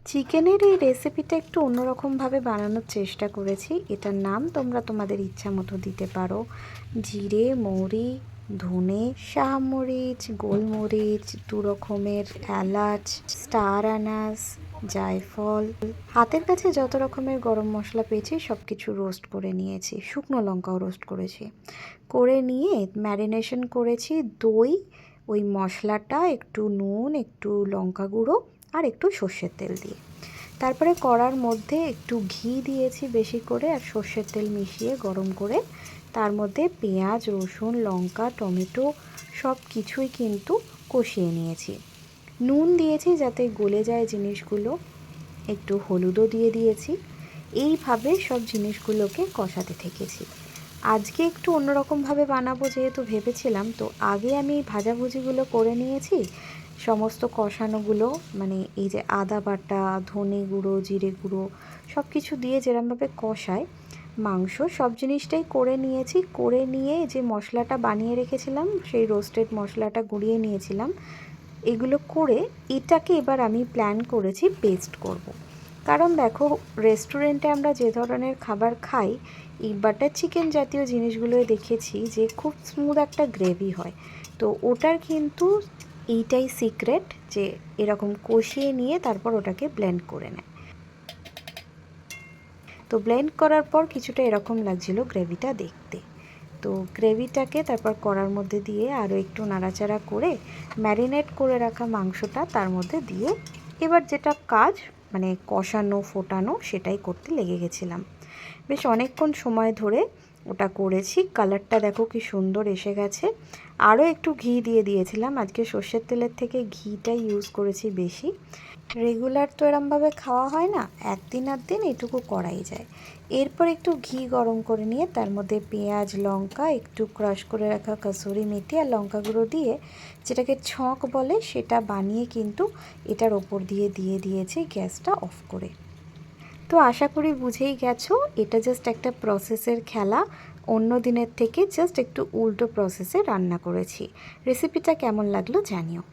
চিকেনের এই রেসিপিটা একটু অন্যরকমভাবে বানানোর চেষ্টা করেছি। এটার নাম তোমরা তোমাদের ইচ্ছা মতো দিতে পারো। জিরে, মৌরি, ধনে, শাহমরিচ, গোলমরিচ, দু রকমের এলাচ, স্টার আনাস, জায়ফল, হাতের কাছে যত রকমের গরম মশলা পেয়েছি সব কিছু রোস্ট করে নিয়েছি। শুকনো লঙ্কাও রোস্ট করেছি। করে নিয়ে ম্যারিনেশন করেছি দই, ওই মশলাটা, একটু নুন, একটু লঙ্কা গুঁড়ো আর একটু সর্ষের তেল দিয়ে। তারপরে কড়ার মধ্যে একটু ঘি দিয়েছি বেশি করে, আর সর্ষের তেল মিশিয়ে গরম করে তার মধ্যে পেঁয়াজ, রসুন, লঙ্কা, টমেটো সব কিছুই কিন্তু কষিয়ে নিয়েছি। নুন দিয়েছি যাতে গলে যায় জিনিসগুলো, একটু হলুদও দিয়ে দিয়েছি। এইভাবে সব জিনিসগুলোকে কষাতে থেকেছি। আজকে একটু অন্যরকমভাবে বানাবো যেহেতু ভেবেছিলাম, তো আগে আমি ভাজাভুজিগুলো করে নিয়েছি। সমস্ত কষানোগুলো মানে এই যে আদা বাটা, ধনে গুঁড়ো, জিরে গুঁড়ো সব কিছু দিয়ে যেরমভাবে কষায় মাংস, সব জিনিসটাই করে নিয়েছি। করে নিয়ে যে মশলাটা বানিয়ে রেখেছিলাম, সেই রোস্টেড মশলাটা গুঁড়িয়ে নিয়েছিলাম, এগুলো করে এটাকে এবার আমি প্ল্যান করেছি পেস্ট করব। কারণ দেখো, রেস্টুরেন্টে আমরা যে ধরনের খাবার খাই, এই বাটার চিকেন জাতীয় জিনিসগুলোয় দেখেছি যে খুব স্মুথ একটা গ্রেভি হয়। তো ওটার কিন্তু এইটাই সিক্রেট, যে এরকম কষিয়ে নিয়ে তারপর ওটাকে ব্লেন্ড করে নেয়। তো ব্লেন্ড করার পর কিছুটা এরকম লাগছিল গ্রেভিটা দেখতে। তো গ্রেভিটাকে তারপর কড়ার মধ্যে দিয়ে আরও একটু নাড়াচাড়া করে ম্যারিনেট করে রাখা মাংসটা তার মধ্যে দিয়ে এবার যেটা কাজ, মানে কষানো ফোটানো, সেটাই করতে লেগে গেছিলাম। বেশ অনেকক্ষণ সময় ধরে ওটা করেছি। কালারটা দেখো কি সুন্দর এসে গেছে। আরও একটু ঘি দিয়ে দিয়েছিলাম, আজকে সর্ষের তেলের থেকে ঘিটাই ইউজ করেছি বেশি। রেগুলার তো এরমভাবে খাওয়া হয় না, একদিন আধদিন এটুকু করাই যায়। এরপর একটু ঘি গরম করে নিয়ে তার মধ্যে পেঁয়াজ, লঙ্কা, একটু ক্রাশ করে রাখা কাসুরি মেথি আর লঙ্কা গুঁড়ো দিয়ে, যেটাকে ছক বলে, সেটা বানিয়ে কিন্তু এটার ওপর দিয়ে দিয়েছি গ্যাসটা অফ করে। তো আশা করি বুঝেই গেছো, এটা জাস্ট একটা প্রসেসের খেলা। অন্য দিনের থেকে জাস্ট একটু উল্টো প্রসেসে রান্না করেছি। রেসিপিটা কেমন লাগলো জানিও।